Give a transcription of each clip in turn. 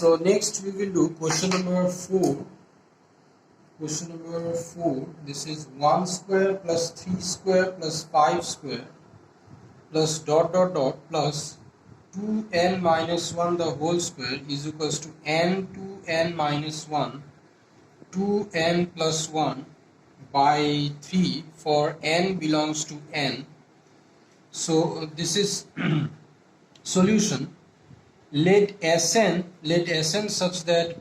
So next we will do question number 4. Question number 4. This is 1 square plus 3 square plus 5 square plus dot dot dot plus 2n minus 1 the whole square is equals to n 2n minus 1 2n plus 1 by 3 for n belongs to n. So this is solution. Let Sn such that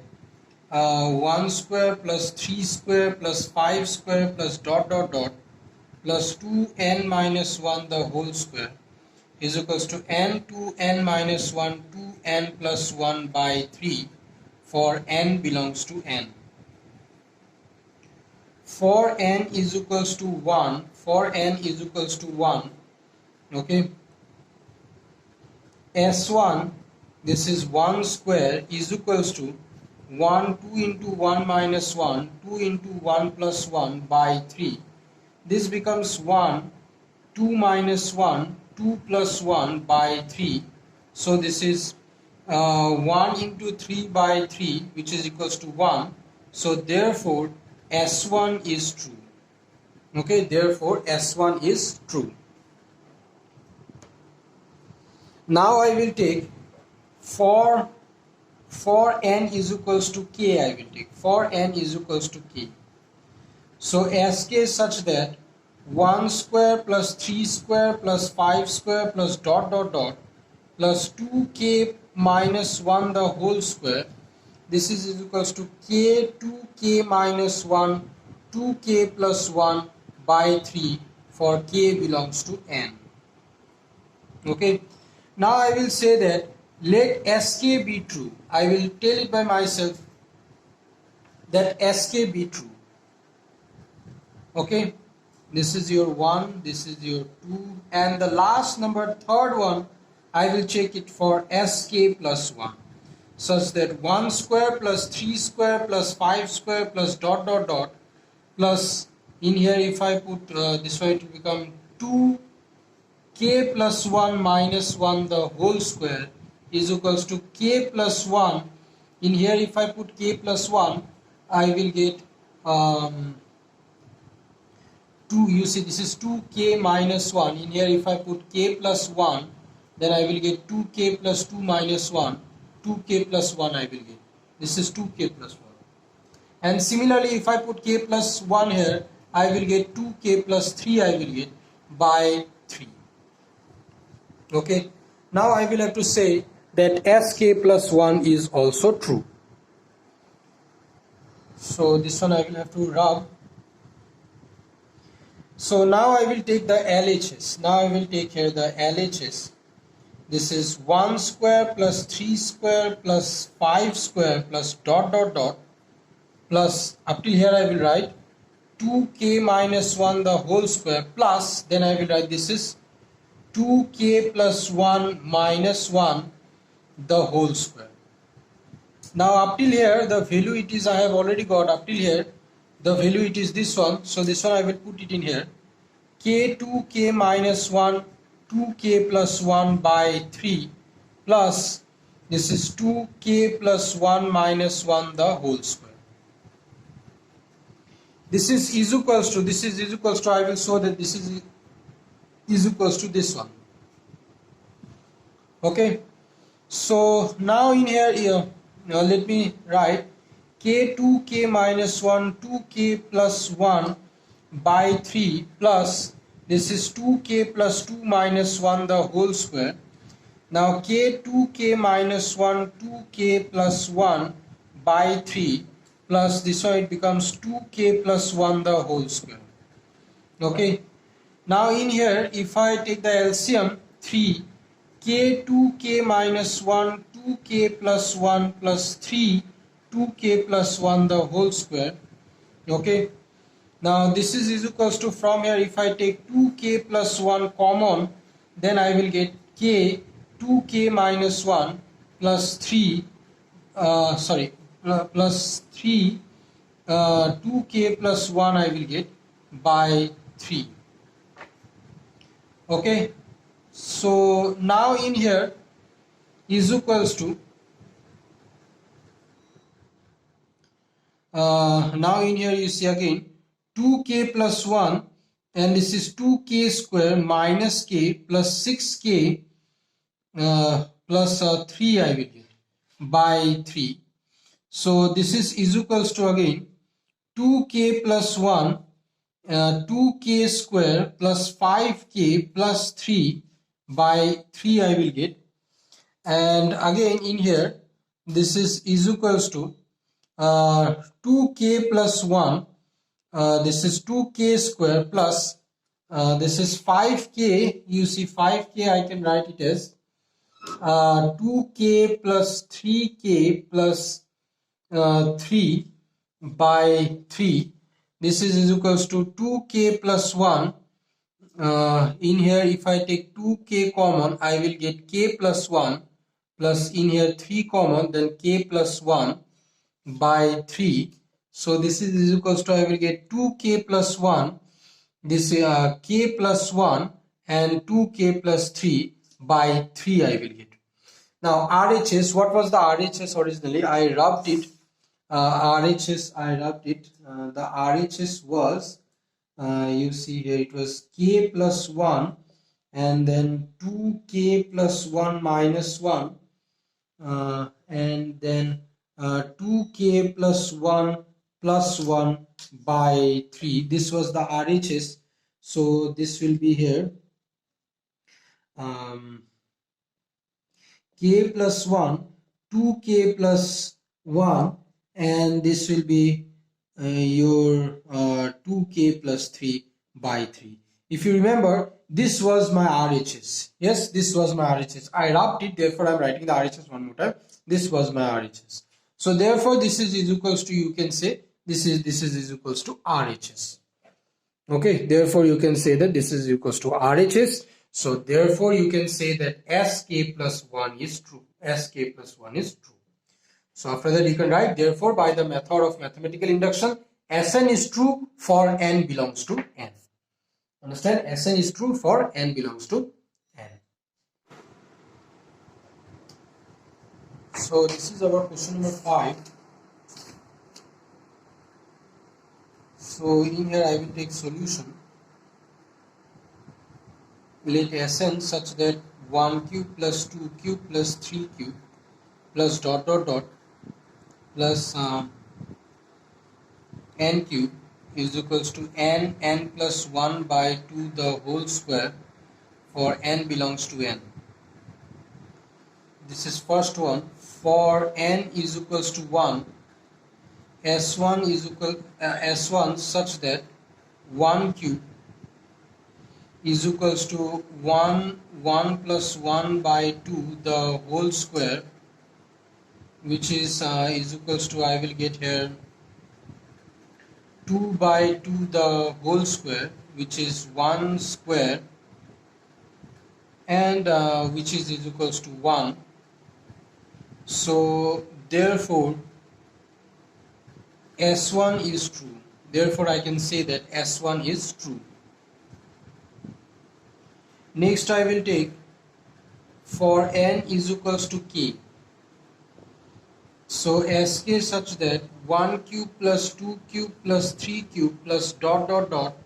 1 square plus 3 square plus 5 square plus dot dot dot plus 2n minus 1 the whole square is equals to n 2n minus 1 2n plus 1 by 3 for n belongs to n. For n is equals to 1, for n is equals to 1, okay, S1, this is 1 square is equals to 1 2 into 1 minus 1 2 into 1 plus 1 by 3. This becomes 1 2 minus 1 2 plus 1 by 3. So this is 1 into 3 by 3, which is equals to 1. So therefore S1 is true. Okay, therefore S1 is true. Now I will take for n is equals to k. I will take for n is equals to k. So Sk is such that 1 square plus 3 square plus 5 square plus dot dot dot plus 2k minus 1 the whole square. This is equals to k 2k minus 1 2k plus 1 by 3 for k belongs to n. Okay. Now I will say that let Sk be true. I will tell it by myself that Sk be true. Okay. This is your 1, this is your 2, and the last number, third one, I will check it for Sk plus 1, such that 1 square plus 3 square plus 5 square plus dot dot dot plus, in here if I put this way, it will become 2k plus 1 minus 1 the whole square is equals to k plus 1. In here if I put k plus 1, I will get 2, you see this is 2k minus 1. In here if I put k plus 1, then I will get 2k plus 2 minus 1, 2k plus 1 I will get. This is 2k plus 1. And similarly if I put k plus 1 here, I will get 2k plus 3 I will get by 3. Okay. Now I will have to say that Sk plus 1 is also true. So this one I will have to rub. So now I will take the LHS. Now I will take here the LHS. This is 1 square plus 3 square plus 5 square plus dot dot dot plus, up till here I will write 2k minus 1 the whole square plus, then I will write this is 2k plus 1 minus 1 the whole square. Now up till here the value it is, I have already got up till here the value it is this one, so this one I will put it in here, k 2k minus 1 2k plus 1 by 3 plus this is 2k plus 1 minus 1 the whole square. This is equals to, this is equals to, I will show that this is equals to this one. Okay. So now in here, let me write k 2k minus 1 2k plus 1 by 3 plus this is 2k plus 2 minus 1 the whole square. Now k 2k minus 1 2k plus 1 by 3 plus this one it becomes 2k plus 1 the whole square. Okay. Now in here if I take the LCM 3, k 2k minus 1 2k plus 1 plus 3 2k plus 1 the whole square. Okay. Now this is equals to, from here if I take 2k plus 1 common, then I will get k 2k minus 1 plus 3 plus 3 2k plus 1 I will get by 3. Okay. So now in here is equals to now in here you see again 2k plus 1, and this is 2k square minus k plus 6k plus 3 I will get by 3. So this is equals to again 2k plus 1, 2k square plus 5k plus 3 by 3 I will get. And again in here this is equals to 2k plus 1, this is 2k square plus this is 5k, you see 5k I can write it as 2k plus 3k plus 3 by 3. This is equals to 2k plus 1. In here if I take 2k common, I will get k plus 1 plus in here 3 common, then k plus 1 by 3. So this is equals to I will get 2k plus 1, this k plus 1 and 2k plus 3 by 3 I will get. Now RHS, what was the RHS originally? I rubbed it. RHS, I rubbed it. The RHS was, you see here, it was k plus 1 and then 2k plus 1 minus 1 and then 2k plus 1 plus 1 by 3. This was the RHS. So this will be here k plus 1, 2k plus 1, and this will be your 2k plus 3 by 3. If you remember, this was my RHS. Yes, this was my RHS. I rubbed it, therefore I am writing the RHS one more time. This was my RHS. So therefore this is equals to, you can say this is equals to RHS. Okay, therefore you can say that this is equals to RHS. So therefore you can say that Sk plus 1 is true. Sk plus 1 is true. So after that you can write, therefore by the method of mathematical induction, Sn is true for n belongs to n. Understand? Sn is true for n belongs to n. So this is our question number 5. So in here I will take solution. Let Sn such that 1 cube plus 2 cube plus 3 cube plus dot dot dot plus n cube is equals to n plus 1 by 2 the whole square for n belongs to n. This is first one. For n is equals to 1, S1 is equal S1 such that 1 cube is equals to 1 plus 1 by 2 the whole square, which is equals to, I will get here 2 by 2 the whole square, which is 1 square, and which is equals to 1. So therefore S1 is true. Therefore I can say that S1 is true. Next I will take for n is equals to k. So Sk such that 1 cube plus 2 cube plus 3 cube plus dot dot dot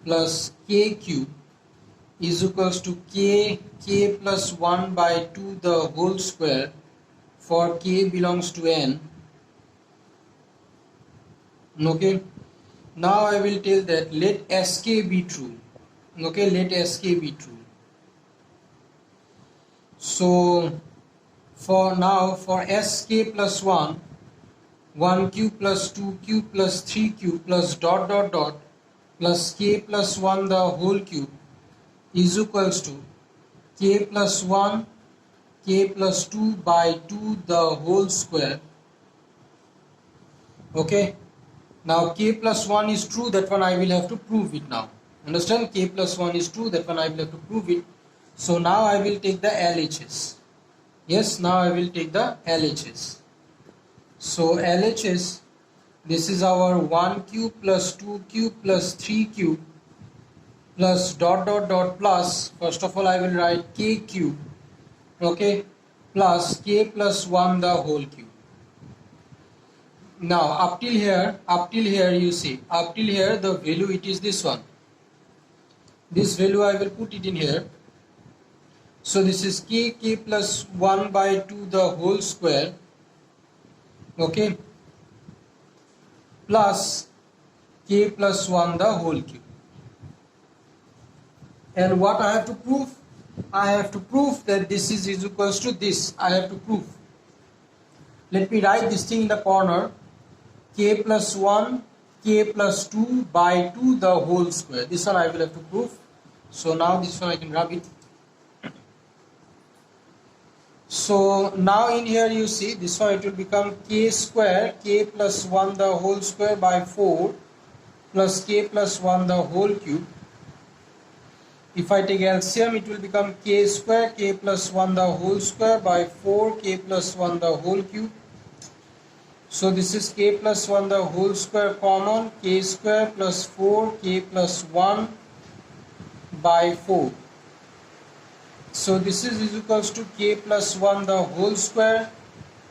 plus k cube is equals to k plus 1 by 2 the whole square for k belongs to n. Okay, now I will tell that let Sk be true. Okay, let Sk be true. So for now, for Sk plus 1, 1 cube plus 2 cube plus 3 cube plus dot dot dot plus k plus 1 the whole cube is equals to k plus 1 k plus 2 by 2 the whole square. Okay, now k plus 1 is true, that one I will have to prove it now. Understand? K plus 1 is true, that one I will have to prove it. So now I will take the LHS. Yes, now I will take the LHS. So LHS, this is our 1 cube plus 2 cube plus 3 cube plus dot dot dot plus, first of all I will write k cube, okay, plus k plus 1 the whole cube. Now up till here you see, up till here the value it is this one. This value I will put it in here. So this is k plus 1 by 2 the whole square, okay, plus k plus 1 the whole cube. And what I have to prove? I have to prove that this is equals to this. I have to prove. Let me write this thing in the corner. K plus 1, k plus 2 by 2 the whole square. This one I will have to prove. So now this one I can rub it. So now in here you see, this one it will become k square, k plus 1 the whole square by 4 plus k plus 1 the whole cube. If I take LCM, it will become k square, k plus 1 the whole square by 4 k plus 1 the whole cube. So this is k plus 1 the whole square common, k square plus 4 k plus 1 by 4. So this is equals to k plus 1 the whole square,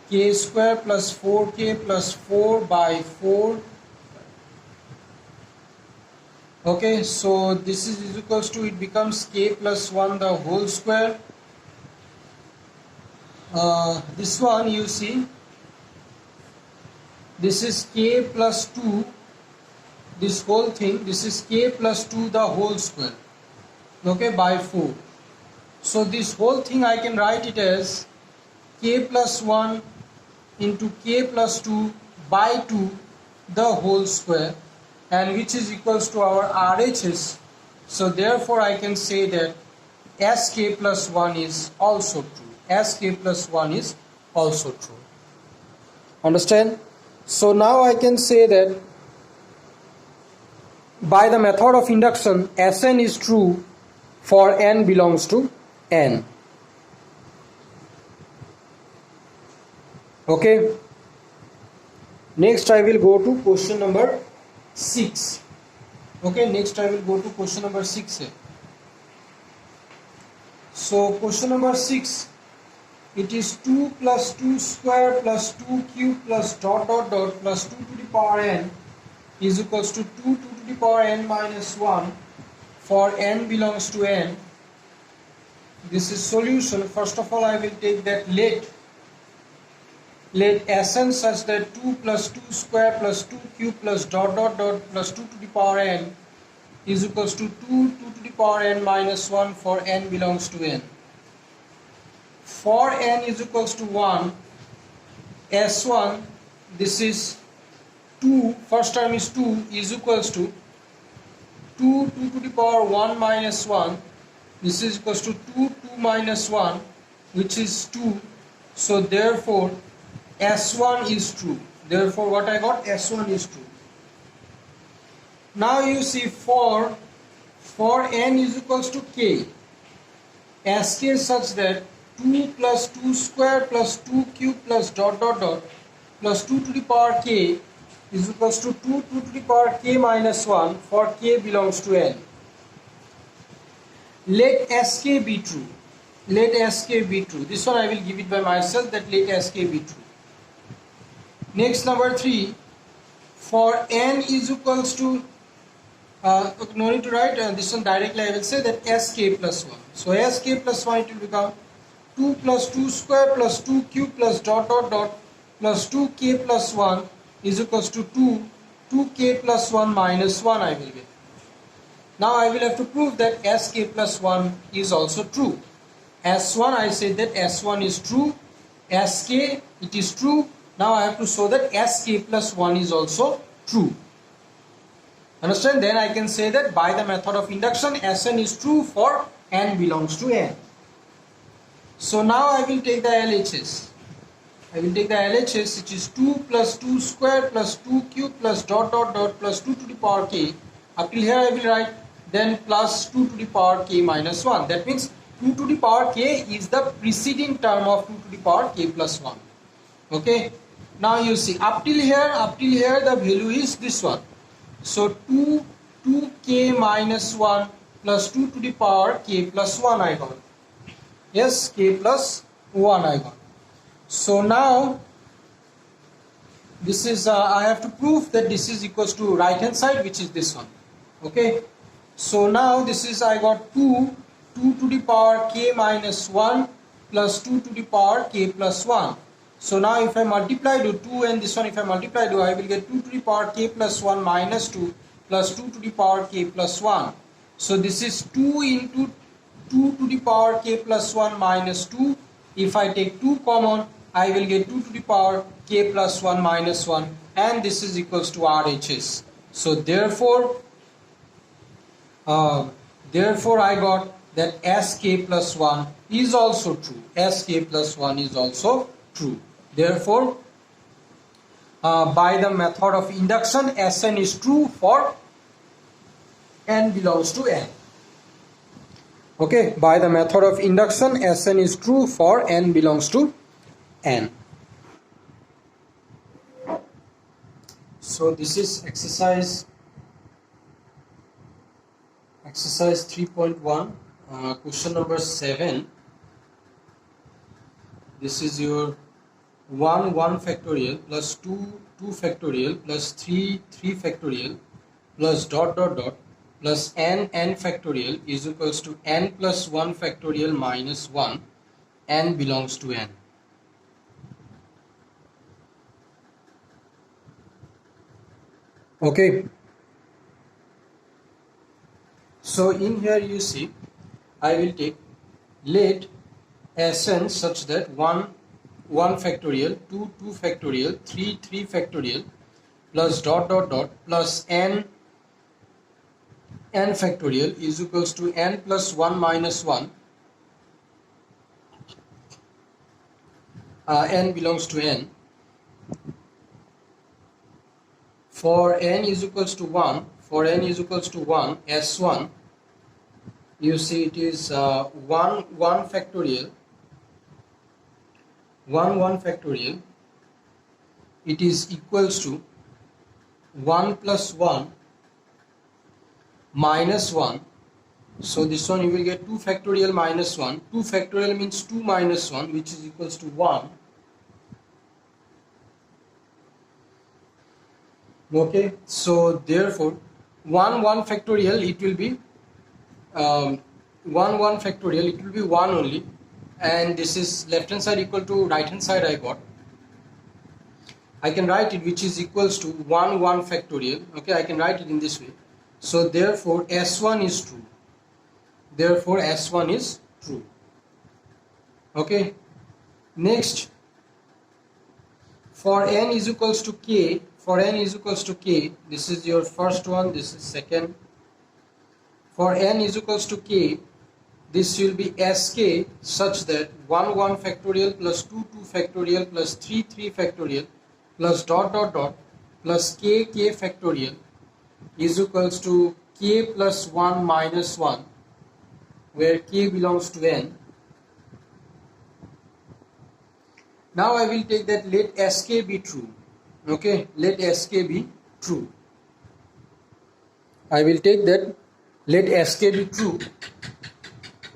k square plus 4k plus 4 by 4. Okay, so this is equals to, it becomes k plus 1 the whole square. This one you see, this is k plus 2, this whole thing, this is k plus 2 the whole square, okay, by 4. So this whole thing I can write it as k plus 1 into k plus 2 by 2 the whole square, and which is equals to our RHS. So therefore I can say that Sk plus 1 is also true. Sk plus 1 is also true. Understand? So now I can say that by the method of induction, Sn is true for n belongs to n. Okay. Next I will go to question number 6. Okay, next I will go to question number 6 here. So question number 6, it is 2 plus 2 square plus 2 cube plus dot dot dot plus 2 to the power n is equals to 2 to the power n minus 1 for n belongs to n. This is solution. First of all I will take that let Sn such that 2 plus 2 square plus 2 cube plus dot dot dot plus 2 to the power n is equals to 2 to the power n minus 1 for n belongs to n. For n is equals to 1, S1, this is 2, first term is 2, is equals to 2 to the power 1 minus 1. This is equals to 2 minus 1, which is 2. So therefore S1 is true. Therefore what I got? S1 is true. Now you see for n is equals to k, Sk such that 2 plus 2 square plus 2 cube plus dot dot dot plus 2 to the power k is equals to 2 to the power k minus 1 for k belongs to n. Let Sk be true. Let Sk be true. This one I will give it by myself, that let Sk be true. Next number 3, for n is equals to, no need to write this one directly, I will say that Sk plus 1. So Sk plus 1 it will become 2 plus 2 square plus 2 cube plus dot dot dot plus 2k plus 1 is equals to 2k plus 1 minus 1 I will get. Now I will have to prove that Sk plus 1 is also true. S1 I said that S1 is true, Sk it is true. Now I have to show that Sk plus 1 is also true. Understand? Then I can say that by the method of induction, Sn is true for n belongs to n. So now I will take the LHS. I will take the LHS, which is 2 plus 2 square plus 2 cube plus dot dot dot plus 2 to the power k. Up till here I will write then plus 2 to the power k minus 1. That means 2 to the power k is the preceding term of 2 to the power k plus 1. Okay. Now you see up till here the value is this one. So 2k minus 1 plus 2 to the power k plus 1 I got. Yes, k plus 1 I got. So now this is I have to prove that this is equals to right hand side, which is this one. Okay, so now this is, I got 2 to the power k minus 1 plus 2 to the power k plus 1. So now if I multiply do 2 and this one, if I multiply do, I will get 2 to the power k plus 1 minus 2 plus 2 to the power k plus 1. So this is 2 into 2 to the power k plus 1 minus 2. If I take 2 common, I will get 2 to the power k plus 1 minus 1, and this is equals to RHS. So therefore I got that Sk plus 1 is also true. Sk plus 1 is also true. Therefore, by the method of induction, Sn is true for n belongs to n. Okay, by the method of induction, Sn is true for n belongs to n. So this is exercise 3.1, question number 7. This is your 1 factorial plus 2 factorial plus 3 factorial plus dot plus n factorial is equals to n plus 1 factorial minus 1, n belongs to n. Okay, so in here you see, I will take let Sn such that 1 factorial, 2 factorial, 3 factorial plus dot plus n factorial is equals to n plus 1 minus 1, n belongs to n. For n is equals to 1, S1, you see it is 1 factorial, 1 factorial, it is equals to 1 plus 1 minus 1. So this one you will get 2 factorial minus 1. 2 factorial means 2 minus 1, which is equals to 1. Okay, so therefore 1 factorial, it will be 1 factorial, it will be 1 only, and this is left hand side equal to right hand side. I can write it, which is equals to 1 factorial. Okay, I can write it in this way. So therefore S1 is true. Okay, next, for n is equals to k, this is your first one, this is second. For n is equals to k, this will be Sk such that 1 factorial plus 2 factorial plus 3 factorial plus dot plus k factorial is equals to k plus 1 minus 1, where k belongs to n. Now I will take that let Sk be true. Okay, let Sk be true. I will take that let Sk be true.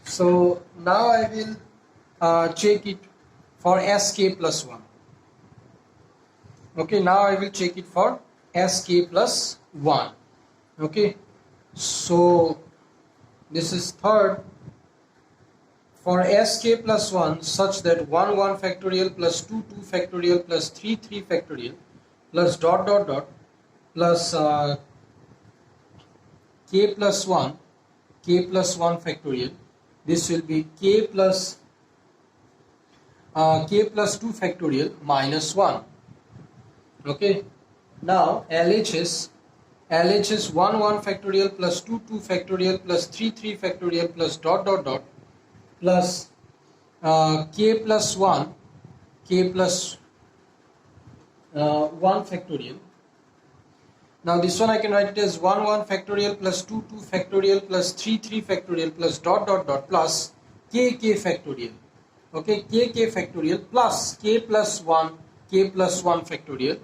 So now I will check it for Sk plus 1. Okay, now I will check it for Sk plus 1. Okay, so this is third. For Sk plus 1 such that 1 factorial plus 2 factorial plus 3 factorial plus dot plus k plus 1 factorial, this will be k plus 2 factorial minus 1. Okay, now LHS 1 factorial plus 2 factorial plus 3 factorial plus dot plus k plus 1 factorial. Now this one I can write it as 1 factorial plus 2 factorial plus 3 factorial plus dot plus k factorial. Okay, k factorial plus k plus 1 factorial.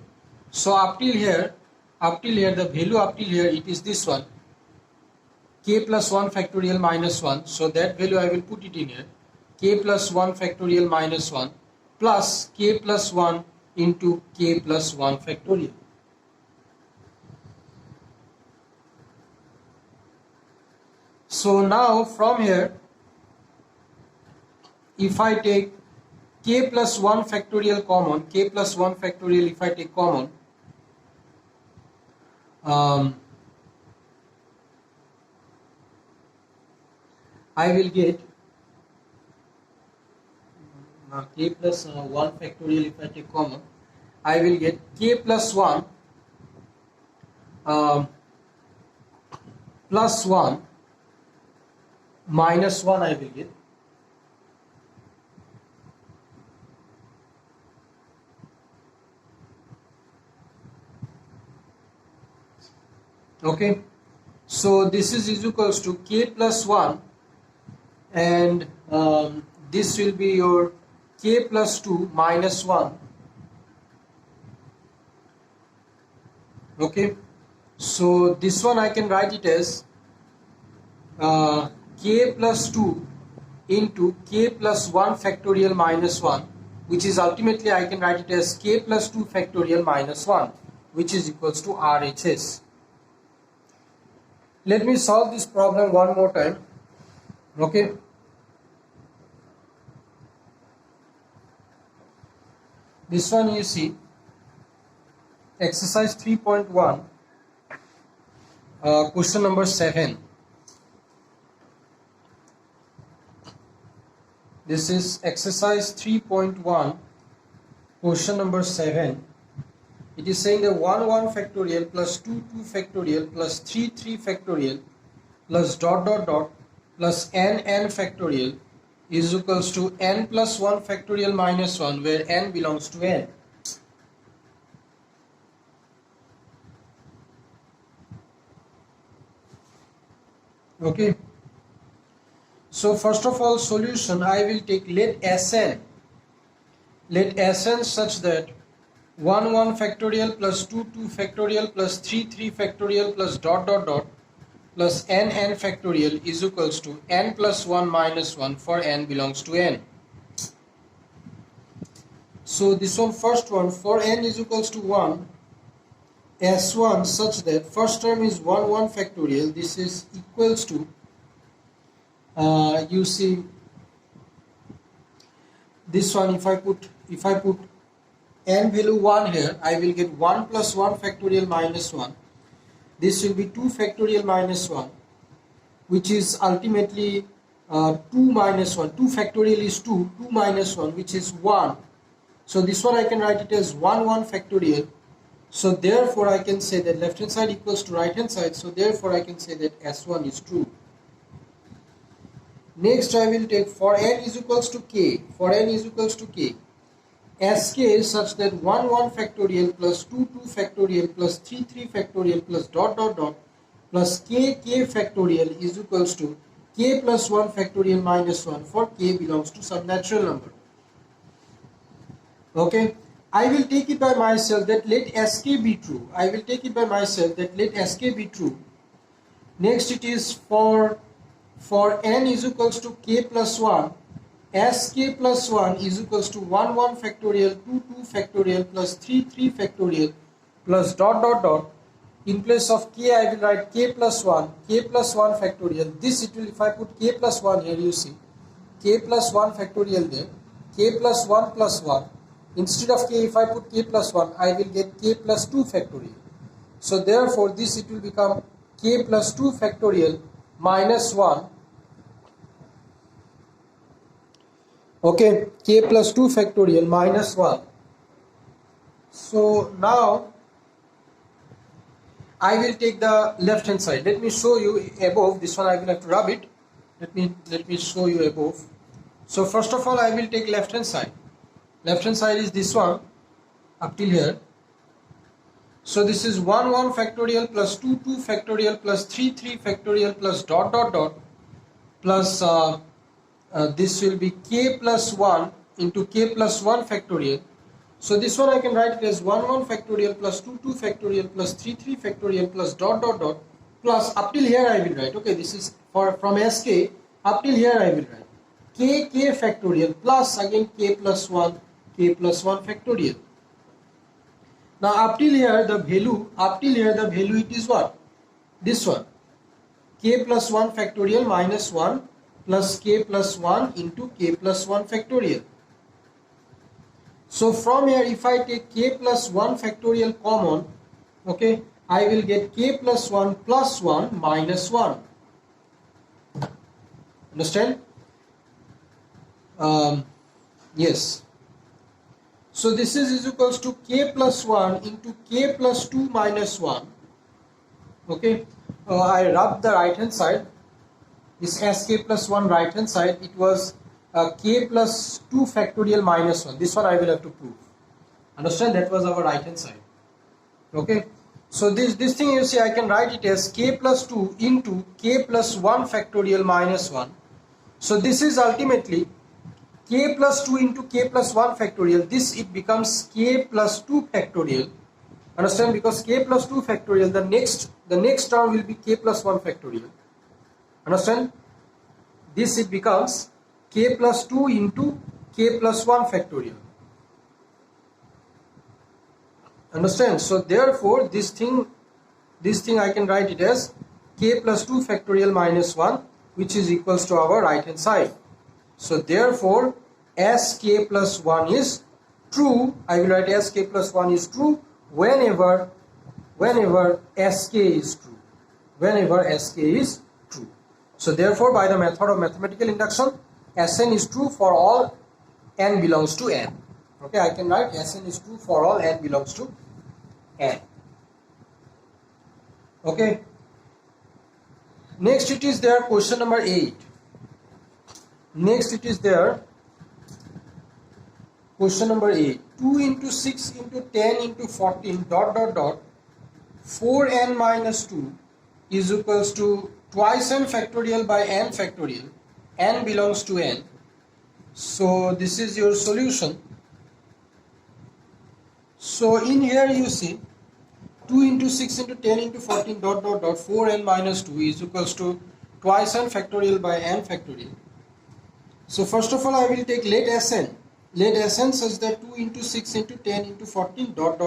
So up till here the value up till here, it is this one, k plus 1 factorial minus 1. So that value I will put it in here, k plus 1 factorial minus 1 plus k plus 1 into k plus 1 factorial. So now from here, if I take k plus 1 factorial common, k plus 1 factorial if I take common, I will get k plus 1 factorial if I take common, I will get k plus 1 plus 1 minus 1 I will get. Okay, so this is equals to k plus 1 and this will be your k plus 2 minus 1. Okay, so this one I can write it as k plus 2 into k plus 1 factorial minus 1, which is ultimately I can write it as k plus 2 factorial minus 1, which is equals to RHS. Let me solve this problem one more time. Okay, this one you see exercise 3.1, question number 7. This is exercise 3.1, question number 7. It is saying that 1 1 factorial plus 2 2 factorial plus 3 3 factorial plus dot dot dot plus n n factorial is equals to n plus 1 factorial minus 1, where n belongs to n. Okay, so first of all, solution, I will take let Sn such that 1 1 factorial plus 2 2 factorial plus 3 3 factorial plus dot dot dot plus n n factorial is equals to n plus 1 minus 1 for n belongs to n. So this one, first one, for n is equals to 1, S1 such that first term is 1 1 factorial, this is equals to you see this one, if I put n value 1 here, I will get 1 plus 1 factorial minus 1. This will be 2 factorial minus 1, which is ultimately 2 minus 1. 2 factorial is 2, 2 minus 1, which is 1. So this one I can write it as 1 1 factorial. So therefore I can say that left hand side equals to right hand side. So therefore I can say that S1 is true. Next I will take for n is equals to k. For n is equals to k, Sk is such that 1 1 factorial plus 2 2 factorial plus 3 3 factorial plus dot dot dot plus k factorial is equals to k plus 1 factorial minus 1 for k belongs to some natural number. Okay, I will take it by myself that let Sk be true. I will take it by myself that let Sk be true. Next it is for n is equals to k plus 1, Sk plus 1 is equals to 1 1 factorial 2 2 factorial plus 3 3 factorial plus dot dot dot. In place of k I will write k plus 1 factorial. This it will, if I put k plus 1 here, you see k plus 1 factorial there, k plus 1 plus 1. Instead of k, if I put k plus 1, I will get k plus 2 factorial. So therefore this it will become k plus 2 factorial minus 1. Okay, k plus 2 factorial minus 1. So now I will take the left hand side. Let me show you above. This one I will have to rub it. Let me show you above. So first of all I will take left hand side. Left hand side is this one up till here. So this is 1 1 factorial plus 2 2 factorial plus 3 3 factorial plus dot dot dot plus this will be k plus 1 into k plus 1 factorial. So this one I can write it as 1 1 factorial plus 2 2 factorial plus 3 3 factorial plus dot dot dot plus up till here I will write. Okay, this is from Sk up till here I will write k factorial plus again k plus 1 factorial. Now up till here the value, it is what? This one, k plus 1 factorial minus 1 plus k plus 1 into k plus 1 factorial. So from here, if I take k plus 1 factorial common, okay, I will get k plus 1 plus 1 minus 1. Understand? Yes. So this is equals to k plus 1 into k plus 2 minus 1. Okay. I rub the right hand side. This sk plus 1 right hand side, it was k plus 2 factorial minus 1. This one I will have to prove. Understand? That was our right hand side. Okay. So this thing, you see, I can write it as k plus 2 into k plus 1 factorial minus 1. So this is ultimately k plus 2 into k plus 1 factorial. This it becomes k plus 2 factorial. Understand? Because k plus 2 factorial, the next term will be k plus 1 factorial. Understand? This it becomes k plus 2 into k plus 1 factorial. Understand? So therefore this thing I can write it as k plus 2 factorial minus 1, which is equals to our right hand side. So therefore sk plus 1 is true. I will write sk plus 1 is true whenever sk is true. Whenever sk is true. So therefore by the method of mathematical induction, Sn is true for all n belongs to n. Okay, I can write Sn is true for all n belongs to n. Okay. Next it is there question number 8. Next it is there question number 8. 2 into 6 into 10 into 14 dot 4n minus 2 is equals to twice n factorial by n factorial. N belongs to n. So this is your solution. So in here you see 2 into 6 into 10 into 14 dot 4n minus 2 is equals to twice n factorial by n factorial. So first of all I will take let Sn. Let Sn such that 2 into 6 into 10 into 14 dot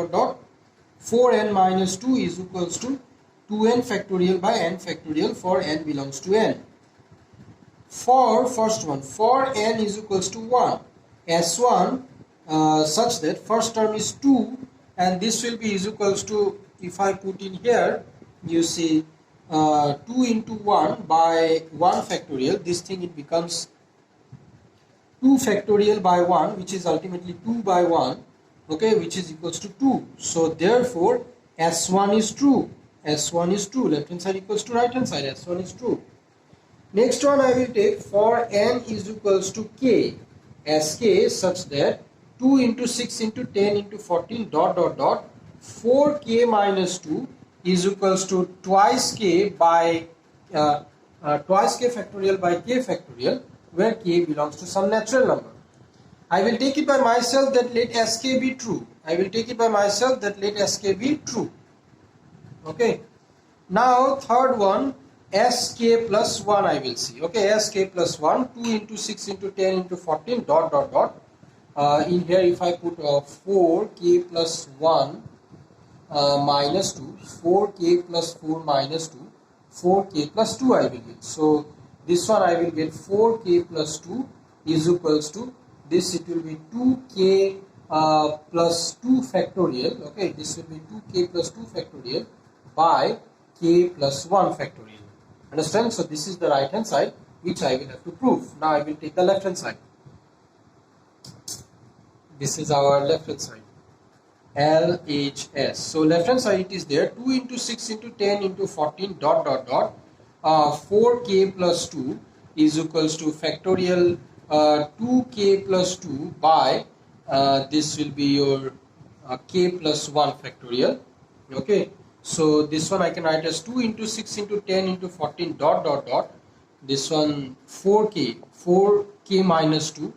4n minus 2 is equals to 2n factorial by n factorial for n belongs to n. For first one, for n is equals to 1, S1 such that first term is 2 and this will be is equals to, if I put in here, you see 2 into 1 by 1 factorial, this thing it becomes 2 factorial by 1, which is ultimately 2 by 1, okay, which is equals to 2. So therefore S1 is true. S1 is true. Left hand side equals to right hand side. S1 is true. Next one I will take for n is equals to k, sk such that 2 into 6 into 10 into 14 dot 4k minus 2 is equals to twice k by twice k factorial by k factorial, where k belongs to some natural number. I will take it by myself that let sk be true. I will take it by myself that let sk be true. Okay. Now third one, sk plus 1 I will see. Okay, sk plus 1, 2 into 6 into 10 into 14 dot. In here if I put 4k plus 1 minus 2, 4k plus 4 minus 2, 4k plus 2 I will get. So this one I will get 4k plus 2 is equals to this, it will be 2k plus 2 factorial. Okay, this will be 2k plus 2 factorial by k plus 1 factorial. Understand? So this is the right hand side which I will have to prove. Now I will take the left hand side. This is our left hand side, LHS. So left hand side it is there 2 into 6 into 10 into 14 dot 4k plus 2 is equals to factorial 2k plus 2 by this will be your k plus 1 factorial. Okay, so this one I can write as 2 into 6 into 10 into 14 dot this one 4k minus 2,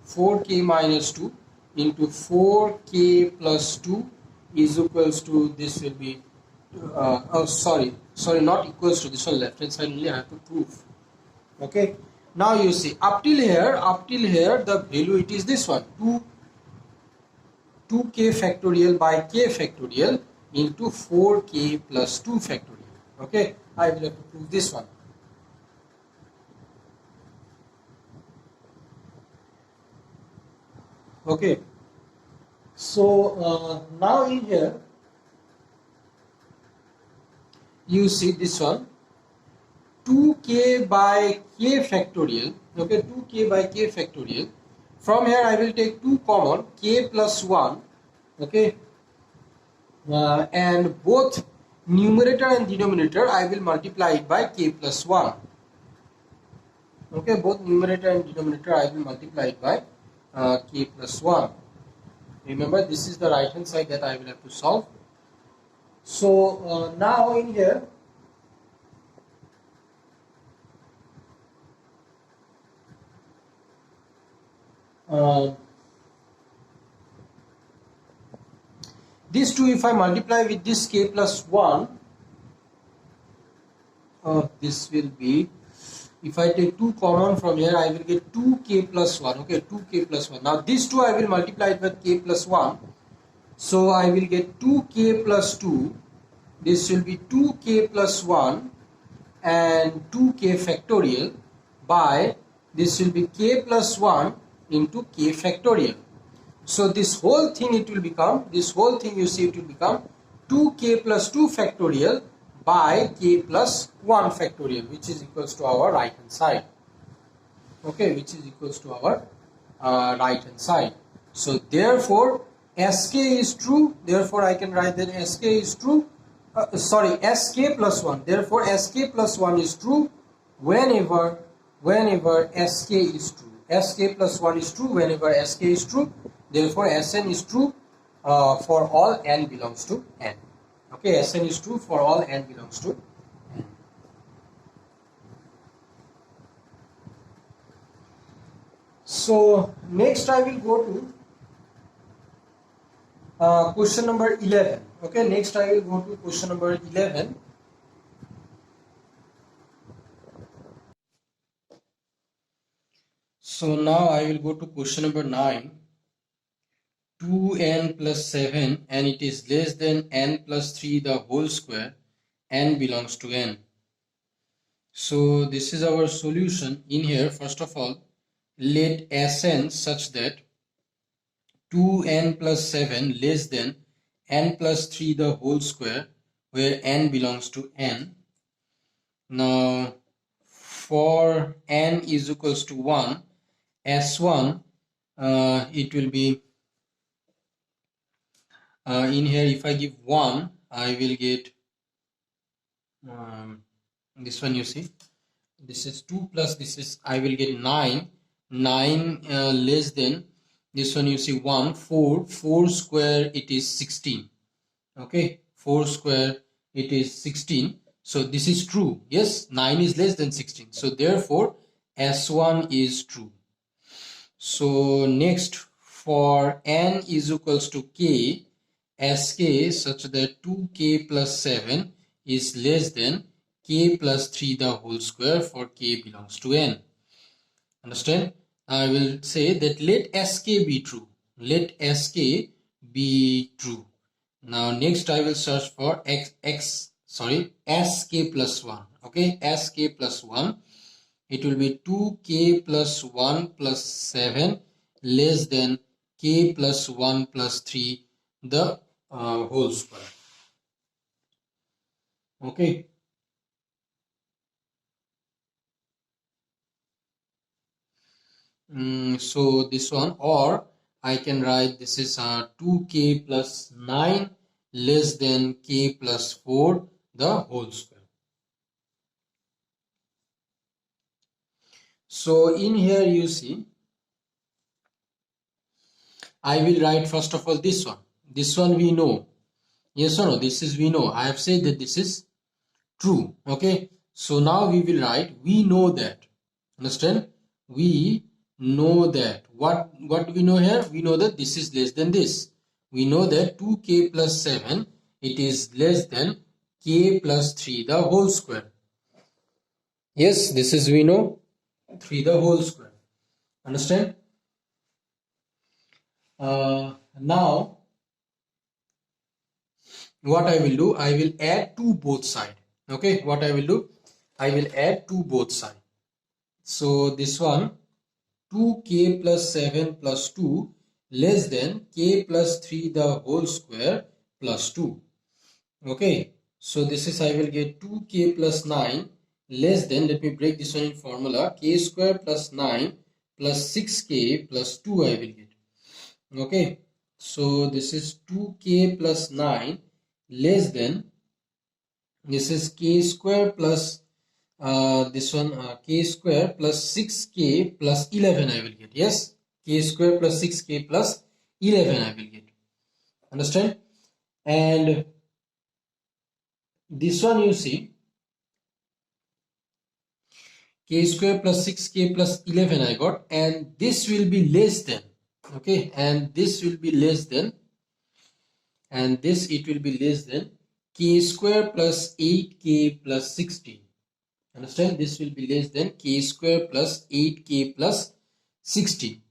4k minus 2 into 4k plus 2 is equals to, this will be sorry not equals to, this one left hand side only I have to prove. Okay, now you see up till here the value it is this one 2 2k factorial by k factorial into 4k plus 2 factorial. Okay, I will have to prove this one. Okay, so now in here you see this one, 2k by k factorial. Okay, 2k by k factorial. From here I will take 2 common, k plus 1. Okay, and both numerator and denominator I will multiply it by k plus 1. Okay, both numerator and denominator I will multiply it by k plus 1. Remember, this is the right hand side that I will have to solve. So now in here these two, if I multiply with this k plus 1, this will be, if I take 2 common from here, I will get 2k plus 1. Okay, 2k plus 1. Now these two I will multiply it with k plus 1. So I will get 2k plus 2. This will be 2k plus 1 and 2k factorial by, this will be k plus 1 into k factorial. So this whole thing it will become, this whole thing you see it will become 2k plus 2 factorial by k plus 1 factorial, which is equals to our right hand side. Okay, which is equals to our right hand side. So therefore Sk is true, therefore I can write that Sk is true, Sk plus 1, therefore Sk plus 1 is true whenever Sk is true. Sk plus 1 is true whenever Sk is true, therefore Sn is true for all n belongs to n. Okay, Sn is true for all n belongs to n. So next I will go to question number 11. Okay, next I will go to question number 11. So now I will go to question number 9. 2n plus 7 and it is less than n plus 3 the whole square, n belongs to n. So this is our solution. In here, first of all, let Sn such that 2n plus 7 less than n plus 3 the whole square, where n belongs to n. Now for n is equals to 1, S1 it will be in here, if I give 1, I will get this one, you see, this is 2 plus this is, I will get 9 less than this one, you see, 1 4 square it is 16. Okay, 4 square it is 16. So this is true. Yes, 9 is less than 16, so therefore S1 is true. So next, for n is equals to k, Sk such that 2k plus 7 is less than k plus 3 the whole square for k belongs to n. Understand? I will say that let Sk be true. Let Sk be true. Now next I will search for Sk plus 1. Okay, Sk plus 1. It will be 2k plus 1 plus 7 less than k plus 1 plus 3 the whole square. Okay. So this one, or I can write this is 2k plus 9 less than k plus 4 the whole square. So in here you see, I will write first of all this one. This one we know. Yes or no? This is we know. I have said that this is true. Okay. So now we will write, we know that. Understand? We know that. What do we know here? We know that this is less than this. We know that 2k plus 7, it is less than k plus 3 the whole square. Yes, this is we know, 3 the whole square. Understand? Now what I will do, I will add to both sides. Okay, what I will do, I will add to both sides. So this one, 2k plus 7 plus 2 less than k plus 3 the whole square plus 2. Okay, so this is, I will get 2k plus 9 less than, let me break this one in formula, k square plus 9 plus 6k plus 2 I will get. Okay, so this is 2k plus 9 less than, this is k square plus this one k square plus 6k plus 11 I will get. Yes, k square plus 6k plus 11 I will get. Understand? And this one you see, k square plus 6k plus 11 I got, and this will be less than, okay, and this will be less than, and this it will be less than k square plus 8k plus 16. Understand? This will be less than k square plus 8k plus 16.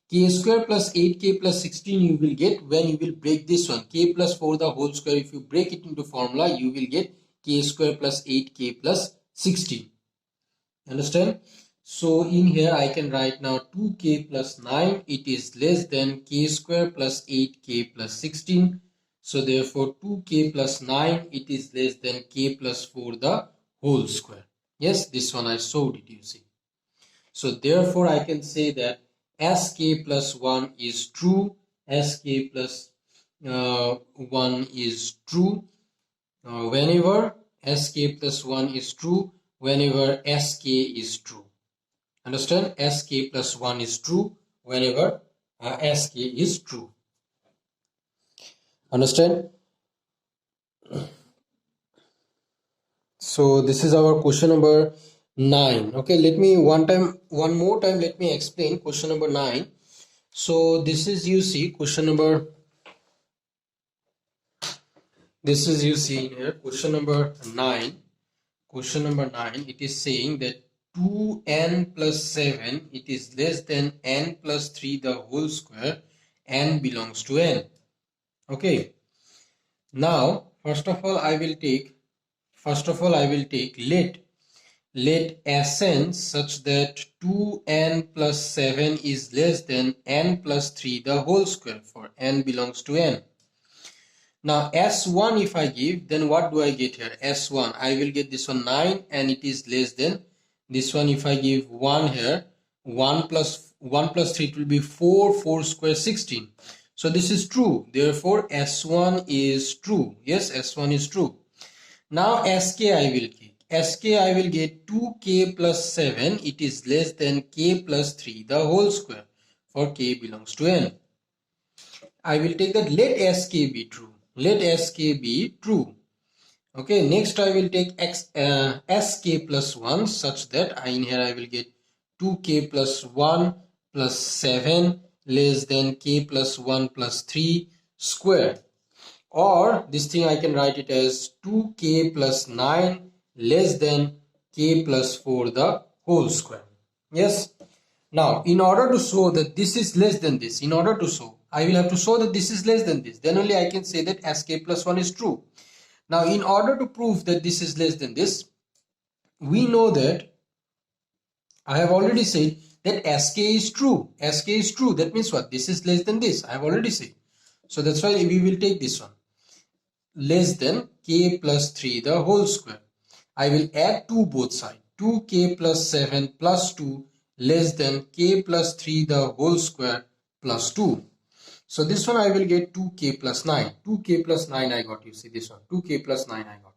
K square plus 8k plus 16 you will get when you will break this one, k plus 4 the whole square. If you break it into formula, you will get k square plus 8k plus 16. Understand? So in here I can write now 2k plus 9, it is less than k square plus 8k plus 16. So therefore 2k plus 9, it is less than k plus 4 the whole square. Yes, this one I showed it, you see. So therefore I can say that sk plus 1 is true, sk plus 1 is true whenever sk plus 1 is true, whenever sk is true. Understand? Sk plus 1 is true whenever sk is true. Understand? So this is our question number 9. Okay, let me one more time let me explain question number 9. So this is, you see, question number, this is, you see in here, question number 9. Question number 9, it is saying that 2n plus 7, it is less than n plus 3 the whole square, n belongs to n. Okay. Now, first of all, I will take let Sn such that 2n plus 7 is less than n plus 3 the whole square, for n belongs to n. Now S1 if I give, then what do I get here? S1, I will get this one 9 and it is less than this one. If I give 1 here, 1 plus 3, it will be 4, 4 square 16. So this is true. Therefore S1 is true. Yes, S1 is true. Now Sk I will get. Sk I will get 2k plus 7. It is less than k plus 3 the whole square, for k belongs to n. I will take that let Sk be true. Let Sk be true. Okay, next I will take Sk plus 1 such that in here I will get 2k plus 1 plus 7 less than k plus 1 plus 3 square. Or this thing I can write it as 2k plus 9 less than k plus 4 the whole square. Yes. Now, in order to show that this is less than this, in order to show, I will have to show that this is less than this. Then only I can say that Sk plus 1 is true. Now, in order to prove that this is less than this, we know that I have already said that Sk is true. Sk is true. That means what? This is less than this. I have already said. So that's why we will take this one. Less than k plus 3 the whole square. I will add to both sides. 2k plus 7 plus 2 less than k plus 3 the whole square plus 2. So this one I will get 2k plus 9. 2k plus 9 I got, you see this one. 2k plus 9 I got.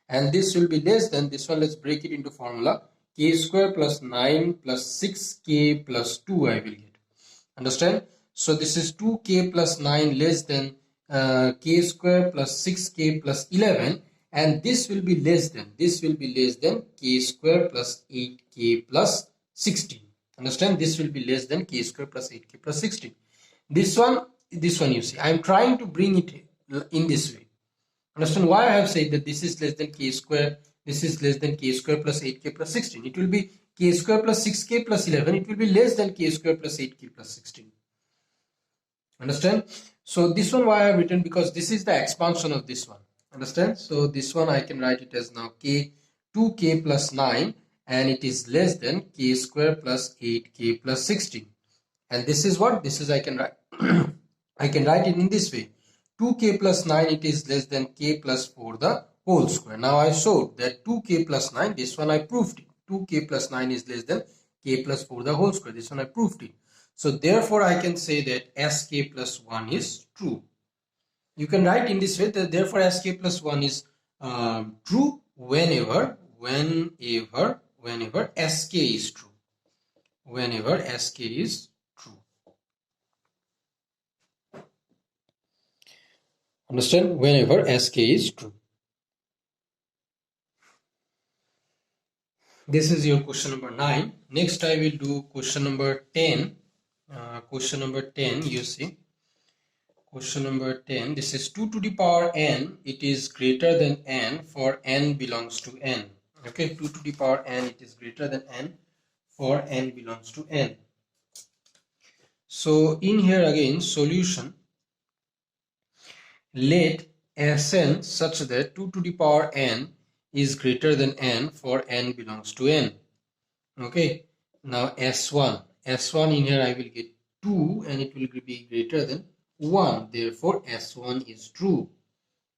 And this will be less than this one. Let's break it into formula. K square plus 9 plus 6k plus 2 I will get. Understand? So this is 2k plus 9 less than k square plus 6k plus 11. And this will be less than k square plus 8k plus 16. Understand? This will be less than k square plus 8k plus 16. This one you see, I am trying to bring it in this way. Understand why I have said that this is less than k square, this is less than k square plus 8k plus 16. It will be k square plus 6k plus 11. It will be less than k square plus 8k plus 16. Understand? So this one why I have written, because this is the expansion of this one. Understand? So this one I can write it as now k 2k plus 9, and it is less than k square plus 8k plus 16. And this is what? This is I can write I can write it in this way. 2k plus 9, it is less than k plus 4 the whole square. Now I showed that 2k plus 9, this one I proved it. 2k plus 9 is less than k plus 4 the whole square. This one I proved it. So therefore I can say that sk plus 1 is true. You can write in this way that therefore sk plus 1 is true whenever sk is true. Whenever sk is true. Understand? Whenever sk is true. This is your question number 9. Next I will do question number 10. Question number 10, you see. Question number 10, this is 2 to the power n, it is greater than n for n belongs to n. Okay, 2 to the power n, it is greater than n for n belongs to n. So in here again, solution, let Sn such that 2 to the power n is greater than n for n belongs to n. Okay, now S1 in here I will get 2 and it will be greater than 1. Therefore, S1 is true.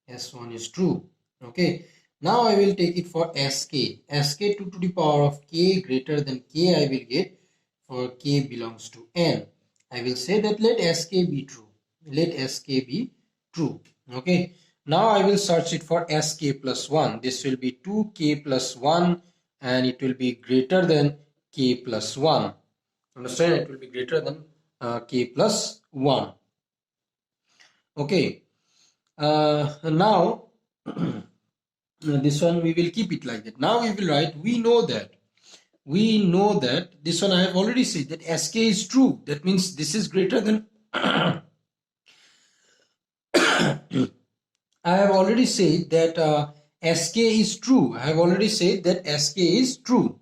S1 is true. Okay, now I will take it for Sk. Sk 2 to the power of k greater than k I will get for k belongs to n. I will say that let Sk be true. Let Sk be true. Okay, now I will search it for Sk plus 1. This will be 2k plus 1 and it will be greater than k plus 1. Understand? It will be greater than k plus 1. Okay. Now this one we will keep it like that. Now we will write, we know that this one I have already said that Sk is true. That means this is greater than I have already said that Sk is true. I have already said that Sk is true.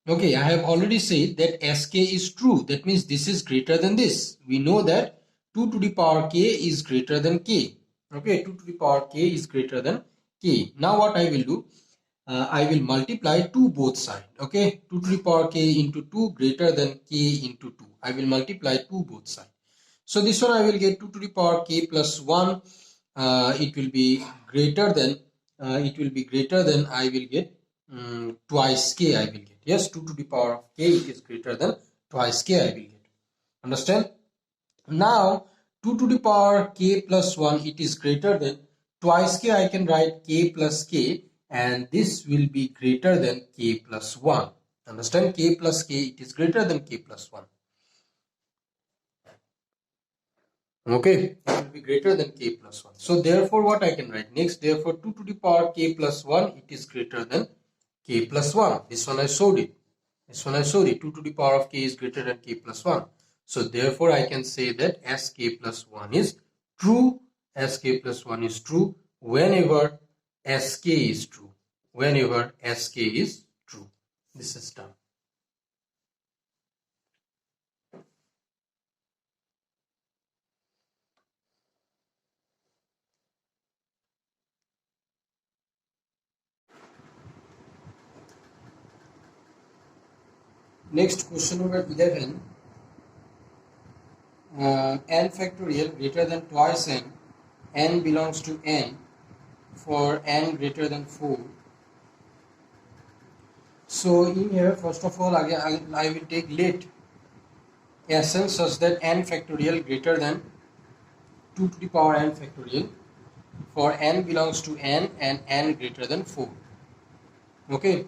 Okay, I have already said that Sk is true. That means this is greater than this. We know that 2 to the power k is greater than k. Okay, 2 to the power k is greater than k. Now what I will do? I will multiply 2 both sides. Okay, 2 to the power k into 2 greater than k into 2. I will multiply 2 both sides. So this one I will get 2 to the power k plus 1. It will be greater than I will get twice k I will get. Yes, 2 to the power of k, it is greater than twice k I will get. Understand? Now 2 to the power k plus 1, it is greater than twice k. I can write k plus k and this will be greater than k plus 1. Understand? K plus k, it is greater than k plus 1. Okay, it will be greater than k plus 1. So therefore what I can write next? Therefore 2 to the power k plus 1, it is greater than k plus 1. This one I showed it. 2 to the power of k is greater than k plus 1. So therefore I can say that sk plus 1 is true. Sk plus 1 is true whenever sk is true. Whenever sk is true. This is done. Next, question number 11. N factorial greater than twice n belongs to n for n greater than 4. So in here, first of all, again I will take let Sn such that n factorial greater than 2 to the power n factorial for n belongs to n and n greater than 4. Okay.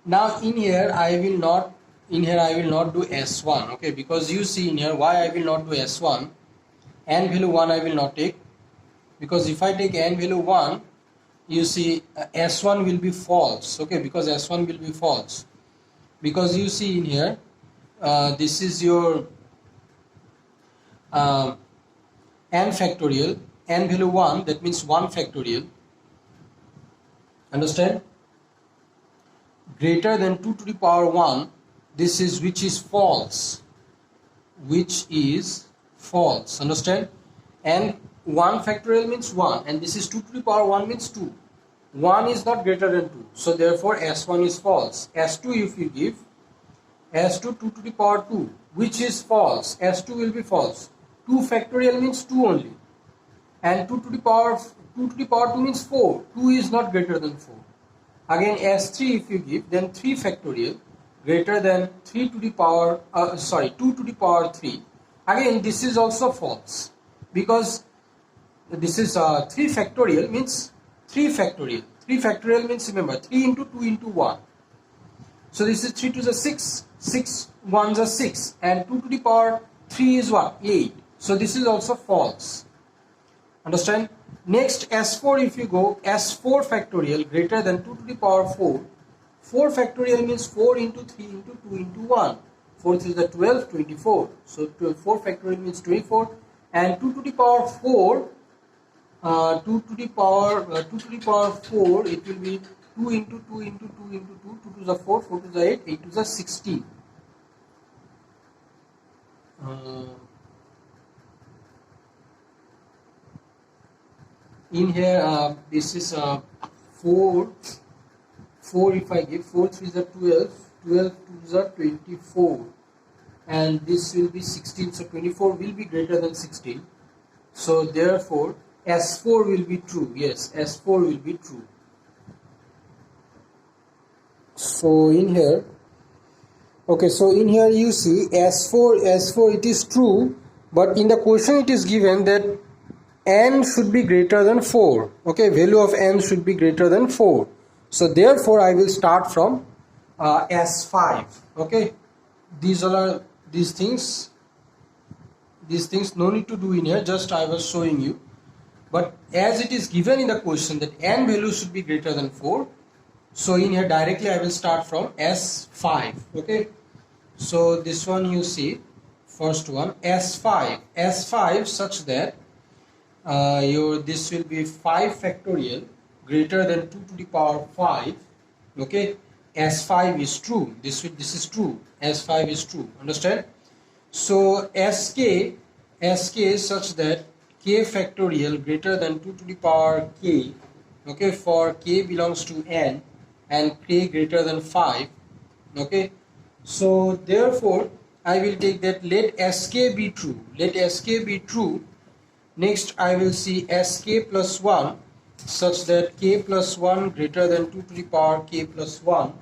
Now in here I will not do S1. Okay, because you see in here why I will not do S1. N value 1 I will not take, because if I take n value 1, you see S1 will be false. Okay, because S1 will be false, because you see in here this is your n factorial, n value 1, that means 1 factorial. Understand? Greater than 2 to the power 1, this is which is false. which is false. Understand? And 1 factorial means 1, and this is 2 to the power 1 means 2. 1 is not greater than 2, so therefore S1 is false. S2, if you give S2 2 to the power 2, which is false, S2 will be false. 2 factorial means 2 only, and 2 to the power 2 means 4. 2 is not greater than 4. Again S3, if you give, then 3 factorial greater than 3 to the power 2 to the power 3. Again this is also false, because this is 3 factorial means 3 factorial. 3 factorial means, remember, 3 into 2 into 1. So this is 3 to the 6, 6 1s are 6, and 2 to the power 3 is what? 8. So this is also false. Understand? Next S4, if you go, S4 factorial greater than 2 to the power 4. 4 factorial means 4 into 3 into 2 into 1. 4 is the 12, 24. So 4 factorial means 24, and 2 to the power 4, 2 to the power 4, it will be 2 into 2 into 2 into 2, 2 to the 4, 4 to the 8, 8 to the 16. In here this is 4 if I give 4 3 is 12, 12 2 is 24, and this will be 16, so 24 will be greater than 16, so therefore S4 will be true. Yes, S4 will be true. So in here, okay, so in here you see S4 it is true, but in the question it is given that n should be greater than 4. Okay, value of n should be greater than 4. So therefore I will start from S5. Okay, these things no need to do in here, just I was showing you. But as it is given in the question that n value should be greater than 4, so in here directly I will start from S5. Okay, so this one you see, first one S5 such that this will be 5 factorial greater than 2 to the power 5. Okay, S5 is true. This is true. S5 is true. Understand? So SK is such that k factorial greater than 2 to the power k. Okay, for k belongs to n and k greater than 5. Okay, so therefore I will take that let Sk be true. Let Sk be true. Next I will see Sk plus 1 such that k plus 1 greater than 2 to the power k plus 1.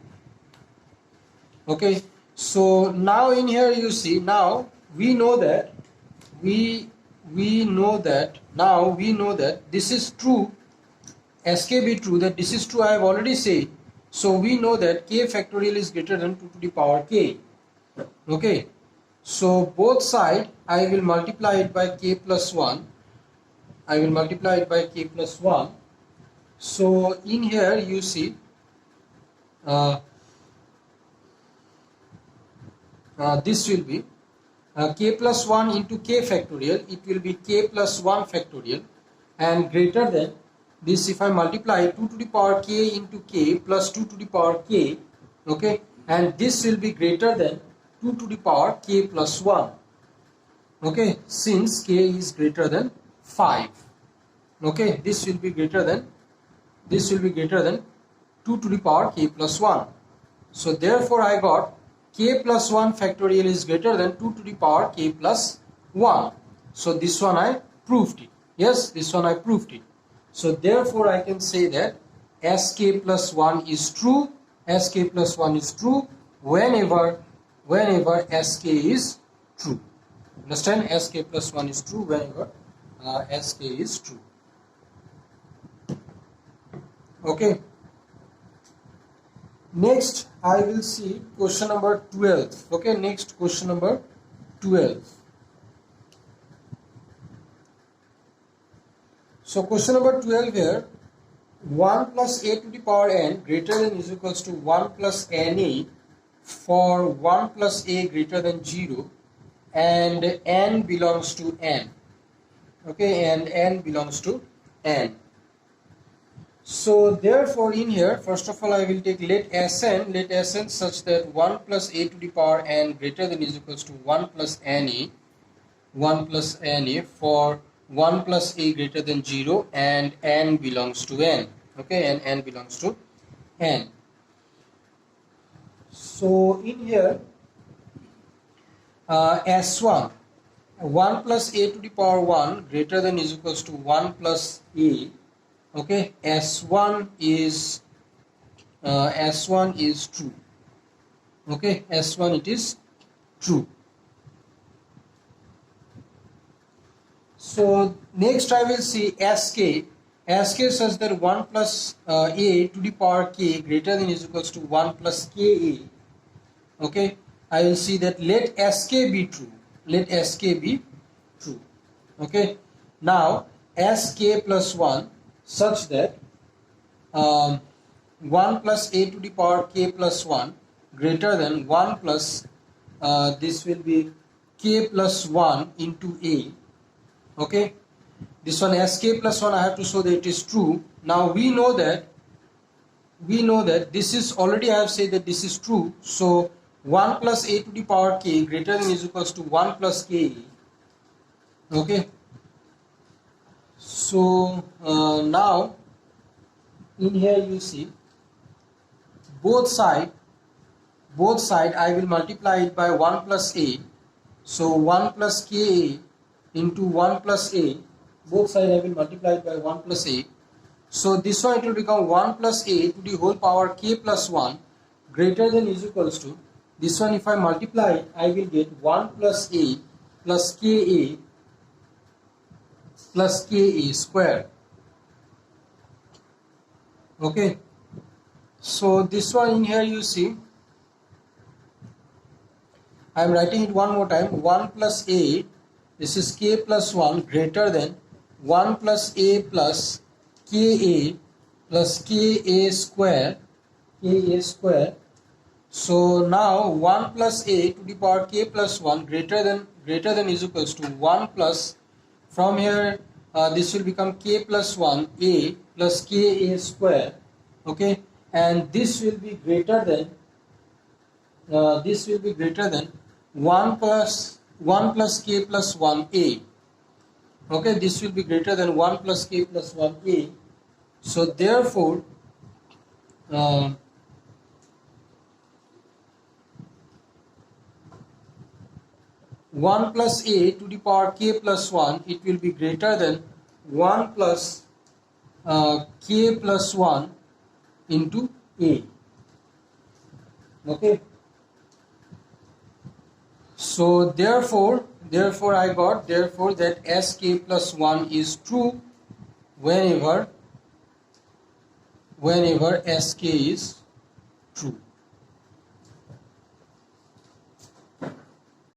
Okay, so now in here you see, now we know that this is true. Sk be true, that this is true, I have already said. So we know that k factorial is greater than 2 to the power k. Okay, so both side I will multiply it by k plus 1. I will multiply it by k plus 1. So in here you see this will be k plus 1 into k factorial. It will be k plus 1 factorial, and greater than this, if I multiply 2 to the power k into k plus 2 to the power k. Okay, and this will be greater than 2 to the power k plus 1. Okay, since k is greater than 5. Okay, this will be greater than 2 to the power k plus 1. So therefore I got k plus 1 factorial is greater than 2 to the power k plus 1. So this one I proved it. Yes, this one I proved it. So therefore I can say that Sk plus 1 is true. Sk plus 1 is true whenever Sk is true. Understand? Sk plus 1 is true whenever Sk is true. Okay. Next I will see question number 12. Okay, next question number 12. So question number 12 here, 1 plus a to the power n greater than is equals to 1 plus na for 1 plus a greater than 0 and n belongs to n. Okay, and n belongs to n. So therefore in here, first of all I will take let Sn such that 1 plus a to the power n greater than is equals to 1 plus na, 1 plus na for 1 plus a greater than 0 and n belongs to n. Okay, and n belongs to n. So in here S1, 1 plus a to the power 1 greater than is equals to 1 plus a. Okay, S1 is true. Okay, S1 it is true. So next I will see Sk such that 1 plus a to the power k greater than is equals to 1 plus ka. Okay, I will see that let Sk be true. Let Sk be true. Okay, now Sk plus 1 such that 1 plus a to the power k plus 1 greater than 1 plus this will be k plus 1 into a. Okay, this one Sk plus 1 I have to show that it is true. Now we know that this is already, I have said that this is true. So 1 plus a to the power k greater than is equals to 1 plus ka. Okay, so now in here you see both side I will multiply it by 1 plus a. So 1 plus ka into 1 plus a, both side I will multiply it by 1 plus a. So this one it will become 1 plus a to the whole power k plus 1 greater than is equals to, this one if I multiply it I will get 1 plus a plus ka square. Okay, so this one in here you see I am writing it one more time. 1 plus a, this is k plus 1 greater than 1 plus a plus ka square. So now 1 plus a to the power k plus 1 greater than is equals to 1 plus, from here this will become k plus 1 a plus ka square. Okay, and this will be greater than 1 plus k plus 1 a. Okay, this will be greater than 1 plus k plus 1 a. So therefore 1 plus a to the power k plus 1, it will be greater than 1 plus k plus 1 into a. Okay, so therefore I got that Sk plus 1 is true whenever Sk is true.